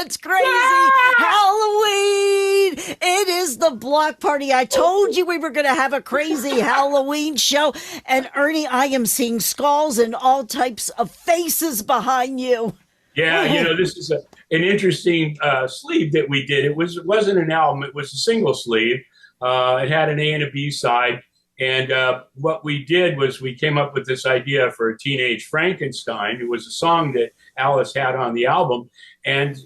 It's crazy. Halloween. It is the block party. I told you we were going to have a crazy Halloween show. And Ernie, I am seeing skulls and all types of faces behind you. Yeah, this is an interesting sleeve that we did. It wasn't an album; it was a single sleeve. It had an A and a B side, and what we did was we came up with this idea for a teenage Frankenstein. It was a song that Alice had on the album, and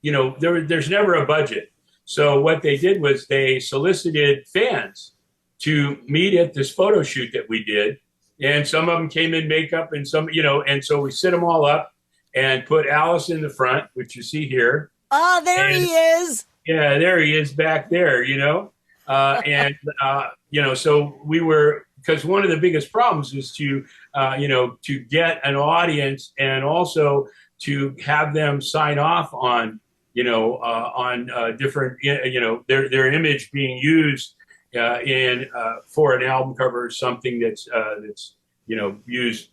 there's never a budget. So what they did was they solicited fans to meet at this photo shoot that we did, and some of them came in makeup, and and so we set them all up and put Alice in the front, which you see here. Oh, there And he is. yeah, there he is back there, so we were, because one of the biggest problems is to get an audience and also to have them sign off on, different, their image being used in for an album cover or something that's used,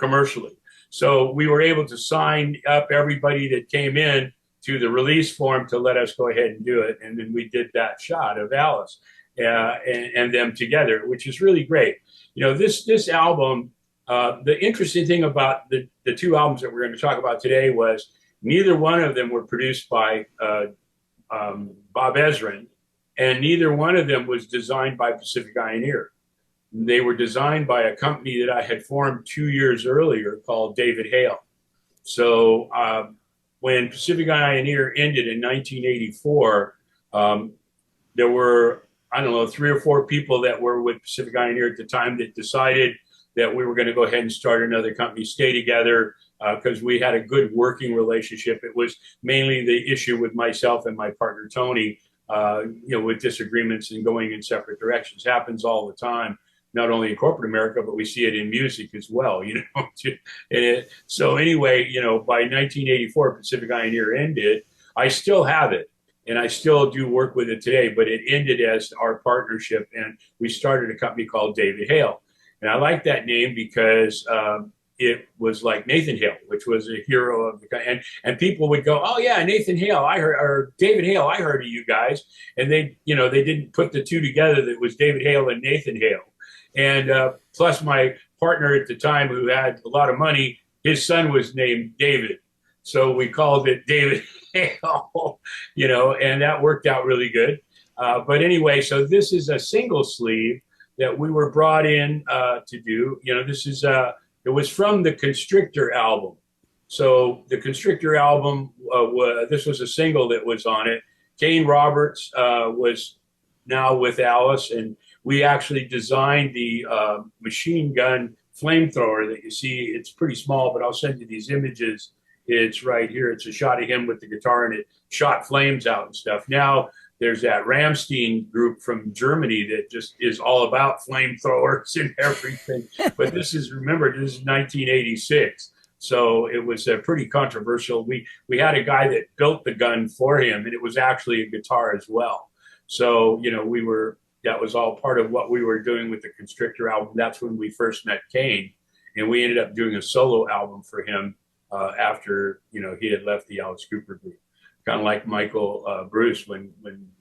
commercially. So we were able to sign up everybody that came in to the release form to let us go ahead and do it. And then we did that shot of Alice and them together, which is really great. This album, the interesting thing about the two albums that we're going to talk about today was neither one of them were produced by Bob Ezrin, and neither one of them was designed by Pacific Eye and Ear. They were designed by a company that I had formed 2 years earlier called David Hale. So when Pacific Eye and Ear ended in 1984, there were, I don't know, 3 or 4 people that were with Pacific Eye and Ear at the time that decided that we were going to go ahead and start another company, stay together, because we had a good working relationship. It was mainly the issue with myself and my partner, Tony, with disagreements and going in separate directions. Happens all the time, not only in corporate America, but we see it in music as well, So anyway, by 1984, Pacific Eye and Ear ended. I still have it, and I still do work with it today, but it ended as our partnership, and we started a company called David Hale. And I like that name because it was like Nathan Hale, which was a hero of the guy. And people would go, "Oh yeah, Nathan Hale, I heard, or David Hale, I heard of you guys." And they didn't put the two together. That was David Hale and Nathan Hale. And plus my partner at the time, who had a lot of money, his son was named David. So we called it David Hale, and that worked out really good. But anyway, so this is a single sleeve that we were brought in to do. It was from the Constrictor album. So the Constrictor album, this was a single that was on it. Kane Roberts was now with Alice, and we actually designed the machine gun flamethrower that you see. It's pretty small, but I'll send you these images. It's right here. It's a shot of him with the guitar, and it shot flames out and stuff. Now there's that Ramstein group from Germany that just is all about flamethrowers and everything. But remember, this is 1986. So it was pretty controversial. We had a guy that built the gun for him, and it was actually a guitar as well. So, that was all part of what we were doing with the Constrictor album. That's when we first met Kane, and we ended up doing a solo album for him after, he had left the Alice Cooper group. Kind of like Michael Bruce, when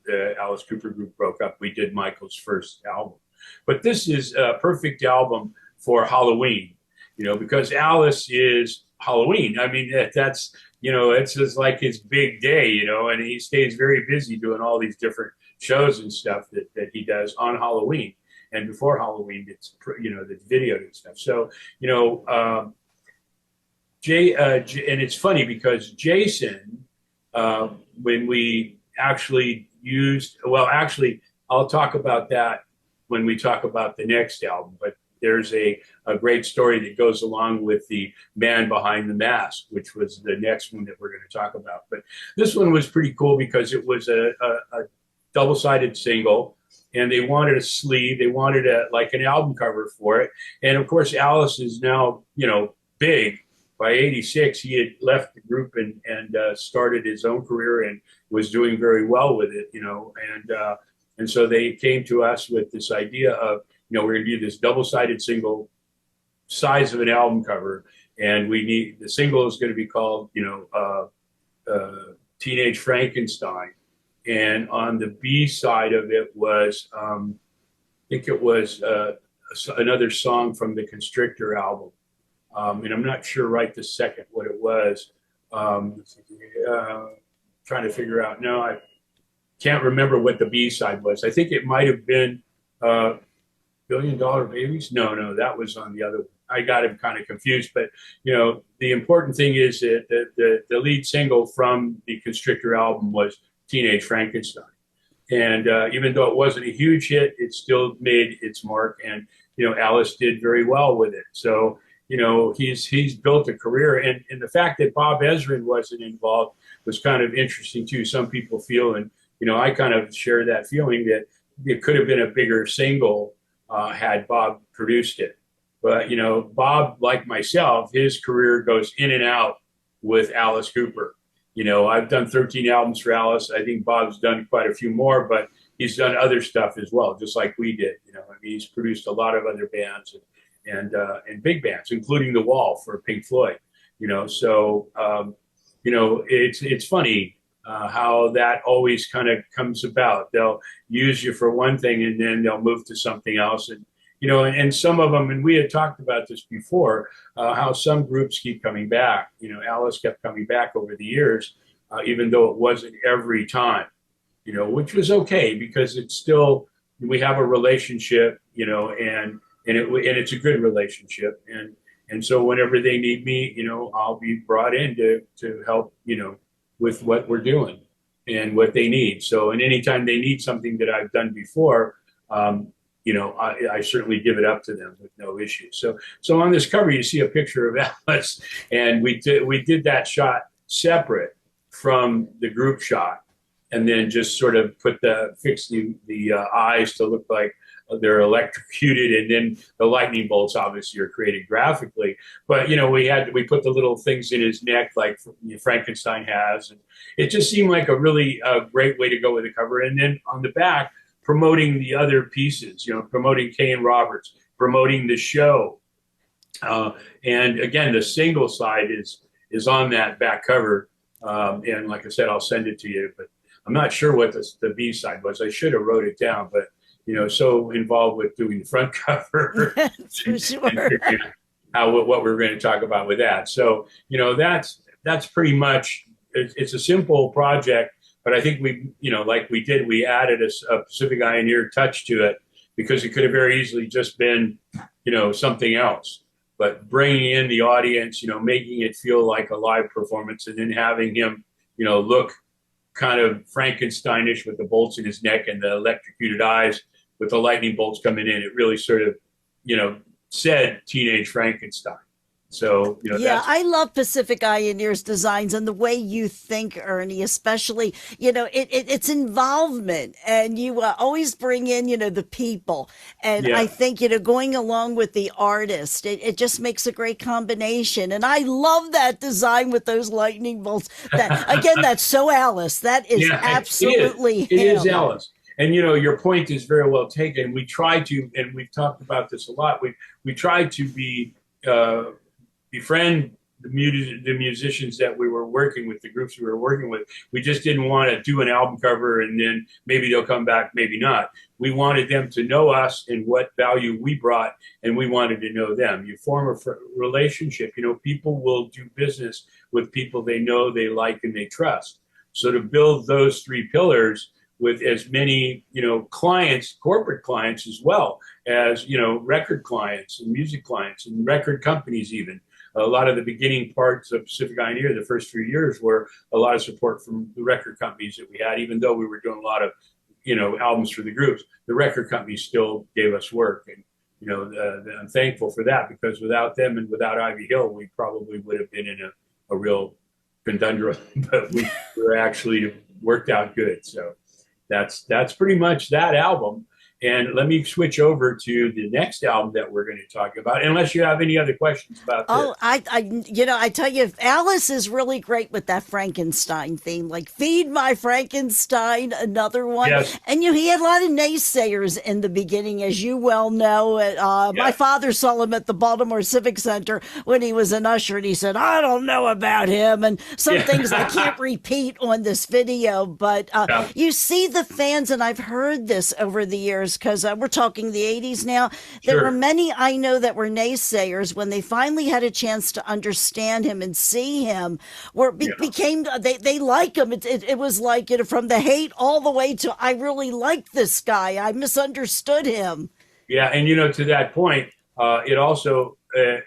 the Alice Cooper group broke up, we did Michael's first album. But this is a perfect album for Halloween, because Alice is Halloween. I mean, that's, it's just like his big day, and he stays very busy doing all these different shows and stuff that he does on Halloween. And before Halloween, it's, the video and stuff. So, and it's funny because Jason, when we actually I'll talk about that when we talk about the next album, but there's a great story that goes along with the man behind the mask, which was the next one that we're going to talk about. But this one was pretty cool because it was a double-sided single, and they wanted a sleeve. They wanted like an album cover for it. And of course, Alice is now, big. By 86, he had left the group and started his own career and was doing very well with it, and so they came to us with this idea of, we're going to do this double-sided single, size of an album cover, and the single is going to be called, Teenage Frankenstein. And on the B side of it was, I think it was another song from the Constrictor album. And I'm not sure right this second what it was. Trying to figure out. No, I can't remember what the B side was. I think it might have been Billion Dollar Babies. No, that was on the other one. I got him kind of confused, but the important thing is that the lead single from the Constrictor album was Teenage Frankenstein. And even though it wasn't a huge hit, it still made its mark. And, Alice did very well with it. So, he's built a career. And the fact that Bob Ezrin wasn't involved was kind of interesting too. Some people feel, and, I kind of share that feeling that it could have been a bigger single had Bob produced it. But, Bob, like myself, his career goes in and out with Alice Cooper. I've done 13 albums for Alice. I think Bob's done quite a few more, but he's done other stuff as well, just like we did. He's produced a lot of other bands and big bands, including The Wall for Pink Floyd. So it's funny how that always kind of comes about. They'll use you for one thing and then they'll move to something else. And some of them, and we had talked about this before, how some groups keep coming back. Alice kept coming back over the years, even though it wasn't every time, which was okay because it's still, we have a relationship, and it's a good relationship. And so whenever they need me, I'll be brought in to help, with what we're doing and what they need. So, and anytime they need something that I've done before, I certainly give it up to them with no issue. So on this cover, you see a picture of Alice, and we did that shot separate from the group shot, and then just sort of fix the eyes to look like they're electrocuted, and then the lightning bolts obviously are created graphically. But we put the little things in his neck like Frankenstein has, and it just seemed like a really great way to go with the cover. And then on the back, promoting the other pieces, promoting Kay and Roberts, promoting the show. And again, the single side is on that back cover. And like I said, I'll send it to you, but I'm not sure what the B side was. I should have wrote it down, but, so involved with doing the front cover. For sure. What we're going to talk about with that. So, that's pretty much, it's a simple project. But I think we added a Pacific Ioneer touch to it because it could have very easily just been, something else. But bringing in the audience, making it feel like a live performance, and then having him, look kind of Frankensteinish with the bolts in his neck and the electrocuted eyes with the lightning bolts coming in, it really sort of, said Teenage Frankenstein. So, I love Pacific Ioneer's designs and the way you think, Ernie, especially, it's involvement, and you always bring in, the people. And I think, going along with the artist, it just makes a great combination. And I love that design with those lightning bolts. Again, that's so Alice. That is absolutely it is Alice. And, your point is very well taken. We try to, and we've talked about this a lot, we try to befriend the musicians that we were working with, the groups we were working with. We just didn't want to do an album cover and then maybe they'll come back, maybe not. We wanted them to know us and what value we brought, and we wanted to know them. You form a relationship. People will do business with people they know, they like, and they trust. So to build those three pillars with as many, clients, corporate clients, as well as, record clients and music clients and record companies even. A lot of the beginning parts of Pacific Ioneer, the first few years, were a lot of support from the record companies that we had, even though we were doing a lot of, albums for the groups. The record companies still gave us work. And, I'm thankful for that, because without them and without Ivy Hill, we probably would have been in a real conundrum, but we were actually worked out good. So that's pretty much that album. And let me switch over to the next album that we're going to talk about, unless you have any other questions about this. Oh, I tell you, Alice is really great with that Frankenstein theme. Like, feed my Frankenstein, another one. Yes. And he had a lot of naysayers in the beginning, as you well know. My Yeah. father saw him at the Baltimore Civic Center when he was an usher, and he said, "I don't know about him," and some things I Yeah. can't repeat on this video. But Yeah. you see the fans, and I've heard this over the years because we're talking the '80s now. There were Sure. many I know that were naysayers when they finally had a chance to understand him and see him, where Yeah. became they like him. It was like, from the hate all the way to, I really like this guy. I misunderstood him. Yeah, and to that point, it also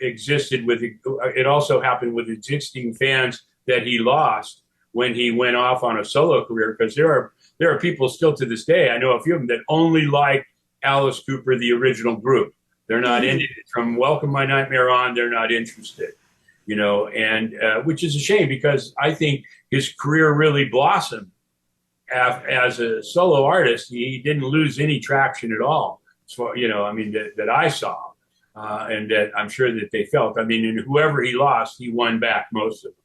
existed with. It also happened with existing fans that he lost when he went off on a solo career. Because there are people still to this day. I know a few of them that only like Alice Cooper, the original group. They're not in it from Welcome My Nightmare on. They're not interested, and which is a shame because I think his career really blossomed as a solo artist. He didn't lose any traction at all. So, I mean, that I saw, and that I'm sure that they felt. I mean, and whoever he lost, he won back most of them.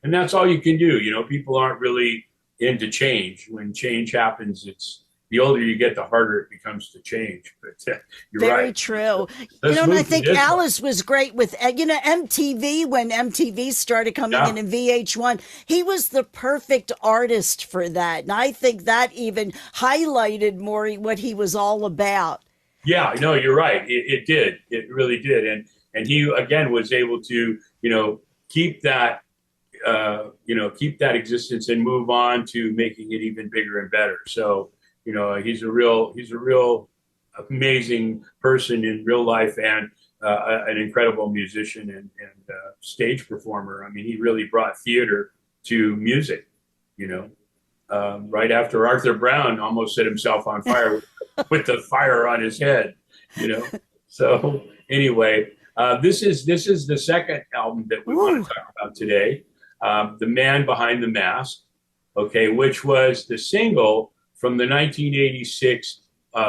And that's all you can do. People aren't really into change. When change happens, it's the older you get, the harder it becomes to change. But you're Very right. true. Let's And move I to think this one. Alice was great with, MTV, when MTV started coming Yeah. in and VH1. He was the perfect artist for that. And I think that even highlighted more what he was all about. Yeah, no, you're right. It did. It really did. And he again was able to, keep that, keep that existence and move on to making it even bigger and better. So, he's a real amazing person in real life, and an incredible musician and stage performer. I mean, he really brought theater to music. Right after Arthur Brown almost set himself on fire with the fire on his head. So anyway, this is the second album that we want to talk about today, "The Man Behind the Mask," okay, which was the single from the 1986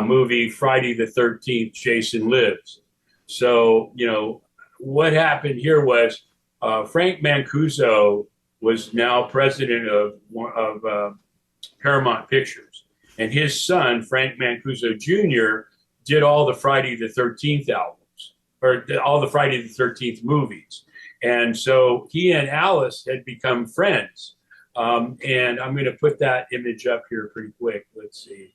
movie Friday the 13th, Jason Lives. So, what happened here was Frank Mancuso was now president of Paramount Pictures, and his son, Frank Mancuso Jr., did all the Friday the 13th albums, or all the Friday the 13th movies. And so he and Alice had become friends. And I'm going to put that image up here pretty quick. Let's see.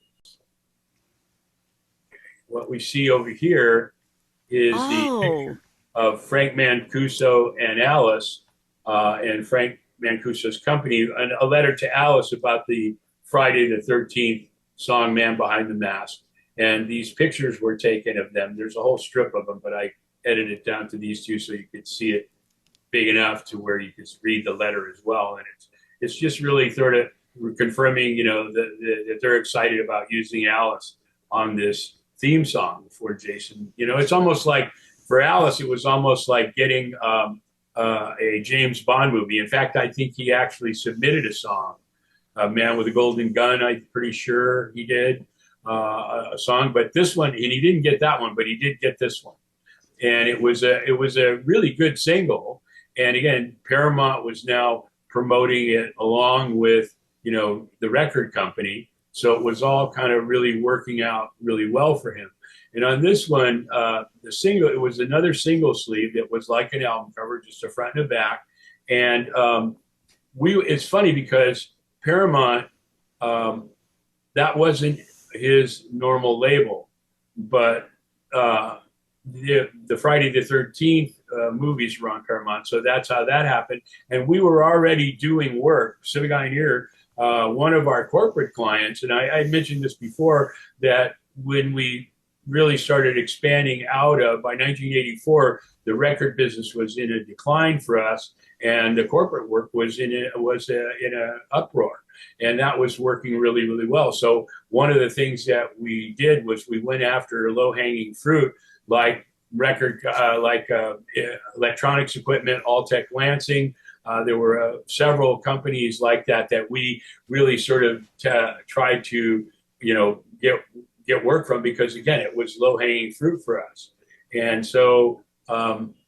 What we see over here is the picture of Frank Mancuso and Alice, and Frank Mancuso's company, and a letter to Alice about the Friday the 13th song "Man Behind the Mask." And these pictures were taken of them. There's a whole strip of them, but I edited it down to these two so you could see it big enough to where you could read the letter as well. And it's just really sort of confirming, that they're excited about using Alice on this theme song for Jason. It's almost like, for Alice, it was almost like getting a James Bond movie. In fact, I think he actually submitted a song, "Man with a Golden Gun." I'm pretty sure he did a song, but this one, and he didn't get that one, but he did get this one, and it was a really good single. And again, Paramount was now promoting it along with the record company, so it was all kind of really working out really well for him. And on this one, the single, it was another single sleeve that was like an album cover, just a front and a back. And it's funny because Paramount, that wasn't his normal label, but the Friday the 13th movies were on Paramount, so that's how that happened. And we were already doing work. Pacific Pioneer, one of our corporate clients, and I mentioned this before, that when we really started expanding out of, by 1984, the record business was in a decline for us, and the corporate work was in a uproar, and that was working really, really well. So one of the things that we did was we went after low-hanging fruit, like electronics equipment, Alltech Lansing. There were several companies like that we really sort of tried to, get get work from because, again, it was low hanging fruit for us. And so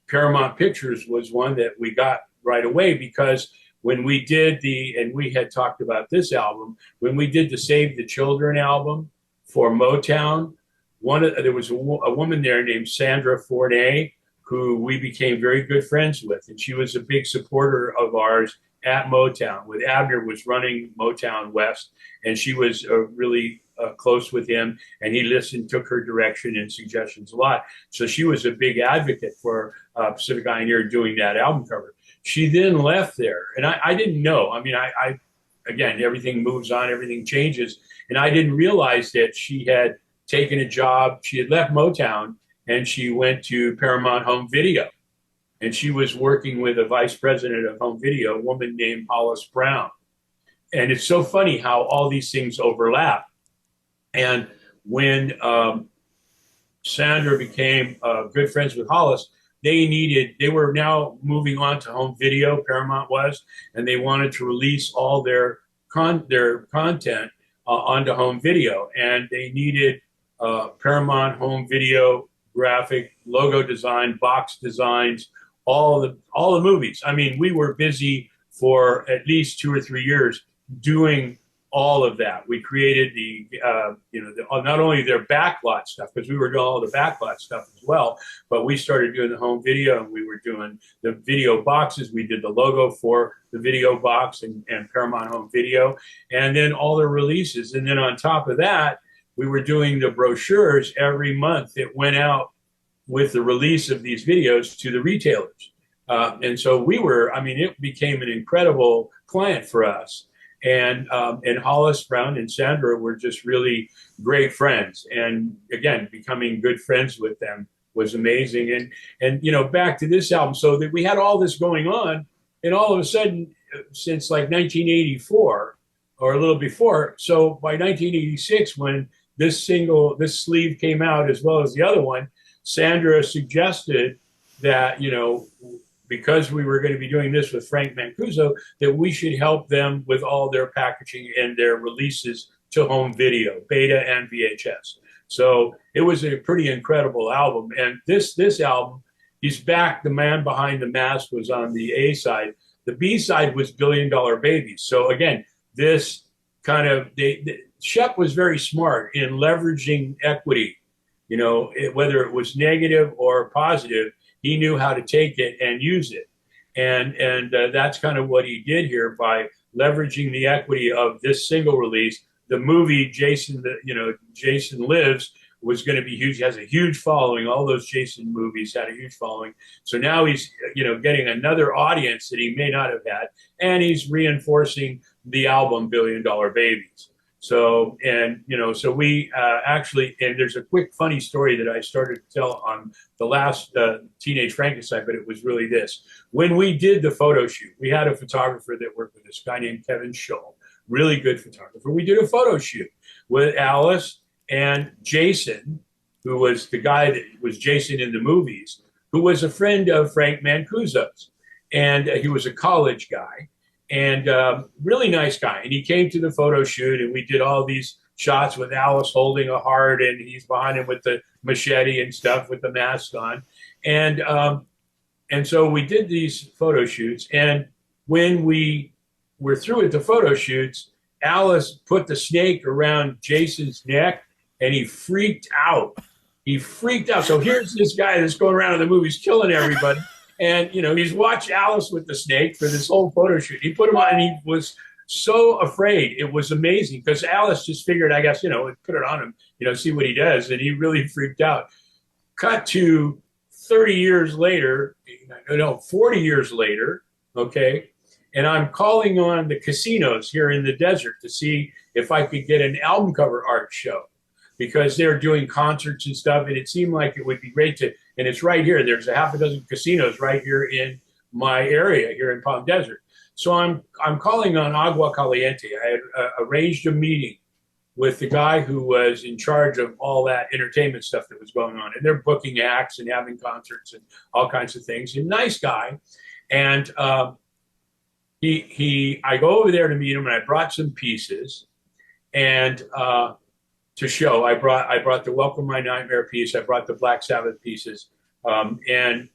Paramount Pictures was one that we got right away because when we did and we had talked about this album, when we did the Save the Children album for Motown, there was a woman there named Sandra Forney, who we became very good friends with. And she was a big supporter of ours at Motown. With Abner was running Motown West, and she was really close with him, and he took her direction and suggestions a lot. So she was a big advocate for Pacific Pioneer doing that album cover. She then left there, and I didn't know. I mean, I again, everything moves on, everything changes, and I didn't realize that she had taken a job. She had left Motown, and she went to Paramount Home Video, and she was working with a vice president of Home Video, a woman named Hollis Brown. And it's so funny how all these things overlap. And when Sandra became good friends with Hollis, they were now moving on to home video, Paramount was, and they wanted to release all their content onto home video. And they needed Paramount home video graphic, logo design, box designs, all the movies. I mean, we were busy for at least 2 or 3 years doing all of that. We created not only their backlot stuff, because we were doing all the backlot stuff as well, but we started doing the home video, and we were doing the video boxes. We did the logo for the video box and Paramount Home Video, and then all the releases. And then on top of that, we were doing the brochures every month that went out with the release of these videos to the retailers. And so it became an incredible client for us. And Hollis Brown and Sandra were just really great friends. And again, becoming good friends with them was amazing. And back to this album, so that we had all this going on, and all of a sudden, since like 1984 or a little before, so by 1986, when this sleeve came out as well as the other one, Sandra suggested that, because we were going to be doing this with Frank Mancuso, that we should help them with all their packaging and their releases to home video, beta and VHS. So it was a pretty incredible album. And this album, he's back. The Man Behind the Mask was on the A side. The B side was $1 Billion Babies. So again, this kind of, Shep was very smart in leveraging equity, whether it was negative or positive. He knew how to take it and use it. And that's kind of what he did here by leveraging the equity of this single release. The movie Jason Lives was going to be huge. He has a huge following. All those Jason movies had a huge following. So now he's, getting another audience that he may not have had. And he's reinforcing the album $1 Billion Babies. So, so we actually, and there's a quick funny story that I started to tell on the last Teenage Frankenstein, but it was really this. When we did the photo shoot, we had a photographer that worked with us, a guy named Kevin Schull, really good photographer. We did a photo shoot with Alice and Jason, who was the guy that was Jason in the movies, who was a friend of Frank Mancuso's. And he was a college guy. And really nice guy. And he came to the photo shoot, and we did all these shots with Alice holding a heart, and he's behind him with the machete and stuff with the mask on. And so we did these photo shoots. And when we were through with the photo shoots, Alice put the snake around Jason's neck, and he freaked out. So here's this guy that's going around in the movies killing everybody. And, he's watched Alice with the snake for this whole photo shoot. He put him on, and he was so afraid. It was amazing because Alice just figured, I guess, put it on him, see what he does. And he really freaked out. Cut to 40 years later, okay? And I'm calling on the casinos here in the desert to see if I could get an album cover art show, because they're doing concerts and stuff. And it seemed like it would be great and it's right here. There's a half a dozen casinos right here in my area here in Palm Desert. So I'm calling on Agua Caliente. I had arranged a meeting with the guy who was in charge of all that entertainment stuff that was going on. And they're booking acts and having concerts and all kinds of things. And nice guy. And I go over there to meet him, and I brought some pieces. And to show. I brought the Welcome My Nightmare piece. I brought the Black Sabbath pieces, and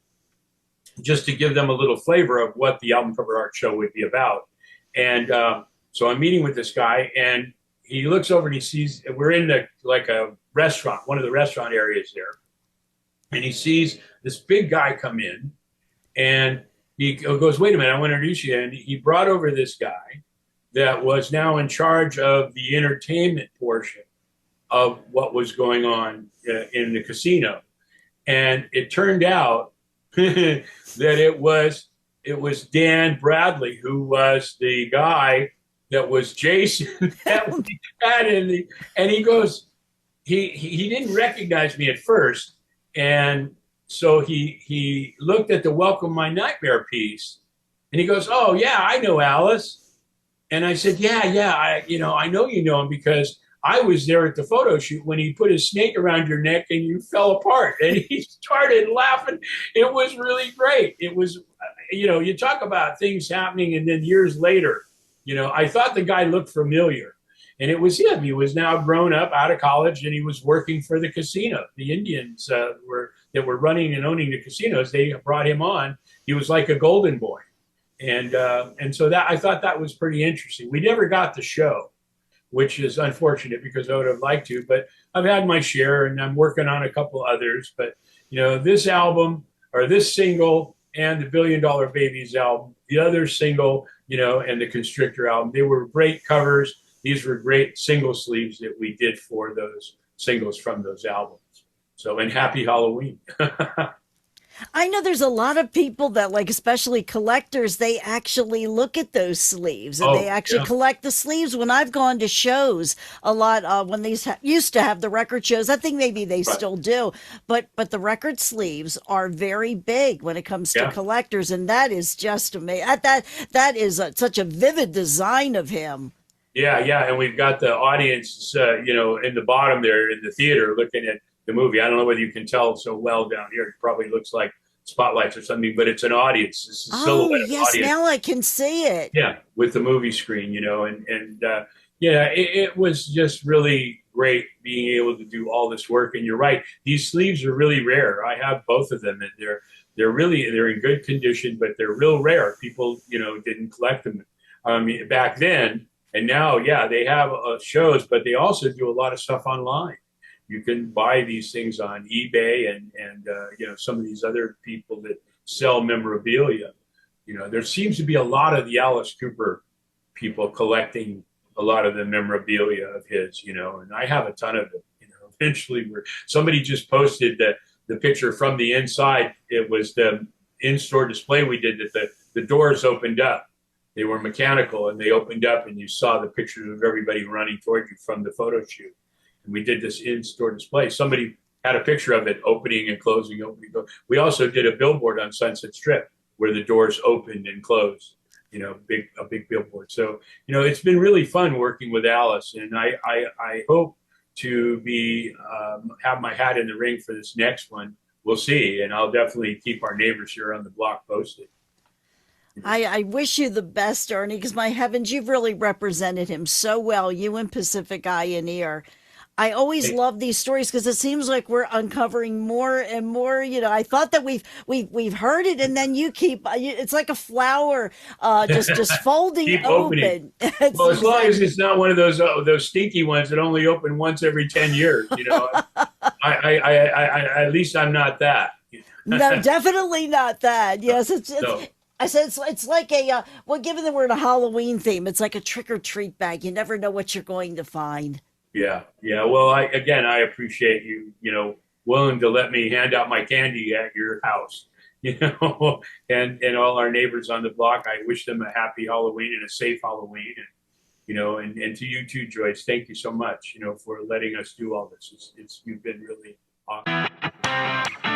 just to give them a little flavor of what the album cover art show would be about. And so I'm meeting with this guy, and he looks over and he sees we're in a restaurant, one of the restaurant areas there, and he sees this big guy come in, and he goes, "Wait a minute, I want to introduce you." And he brought over this guy that was now in charge of the entertainment portion of what was going on in the casino. And it turned out that it was Dan Bradley, who was the guy that was Jason that we had and he goes, he didn't recognize me at first. And so he looked at the Welcome My Nightmare piece and he goes, "Oh yeah, I know Alice." And I said, yeah, I know you know him because I was there at the photo shoot when he put his snake around your neck and you fell apart. And he started laughing. It was really great. It was, you talk about things happening and then years later, I thought the guy looked familiar. And it was him. He was now grown up out of college and he was working for the casino. The Indians that were running and owning the casinos, they brought him on. He was like a golden boy. And so that I thought that was pretty interesting. We never got the show, which is unfortunate because I would have liked to, but I've had my share and I'm working on a couple others. But this album or this single and the $1 Billion Babies album, the other single, and the Constrictor album, they were great covers. These were great single sleeves that we did for those singles from those albums. So, and happy Halloween. I know there's a lot of people that, like, especially collectors, they actually look at those sleeves and they actually collect the sleeves. When I've gone to shows a lot, when these used to have the record shows, I think maybe they still do, but the record sleeves are very big when it comes to collectors, and that is just amazing. That is such a vivid design of him. Yeah, and we've got the audience, in the bottom there in the theater looking at the movie. I don't know whether you can tell so well down here. It probably looks like spotlights or something, but it's an audience. It's a silhouette of yes, audience. now I can see it. Yeah, with the movie screen, it was just really great being able to do all this work. And you're right, these sleeves are really rare. I have both of them, and they're in good condition, but they're real rare. People, didn't collect them back then. And now, they have shows, but they also do a lot of stuff online. You can buy these things on eBay and some of these other people that sell memorabilia. There seems to be a lot of the Alice Cooper people collecting a lot of the memorabilia of his, and I have a ton of it. Eventually, somebody just posted the picture from the inside. It was the in-store display we did that the doors opened up. They were mechanical and they opened up and you saw the pictures of everybody running toward you from the photo shoot. And we did this in-store display. Somebody had a picture of it opening and closing, opening. We also did a billboard on Sunset Strip where the doors opened and closed, a big billboard. So, it's been really fun working with Alice, and I hope to have my hat in the ring for this next one. We'll see, and I'll definitely keep our neighbors here on the block posted. I wish you the best, Ernie, because my heavens, you've really represented him so well, you and Pacific Eye and Ear. I always love these stories because it seems like we're uncovering more and more. I thought that we've heard it, and then you keep. It's like a flower, just folding open. Well, as long as it's not one of those stinky ones that only open once every 10 years. I at least I'm not that. No, definitely not that. Yes, I said it's like given that we're in a Halloween theme, it's like a trick or treat bag. You never know what you're going to find. Yeah. Well, I appreciate you, willing to let me hand out my candy at your house, and all our neighbors on the block. I wish them a happy Halloween and a safe Halloween, and to you too, Joyce. Thank you so much, for letting us do all this. You've been really awesome.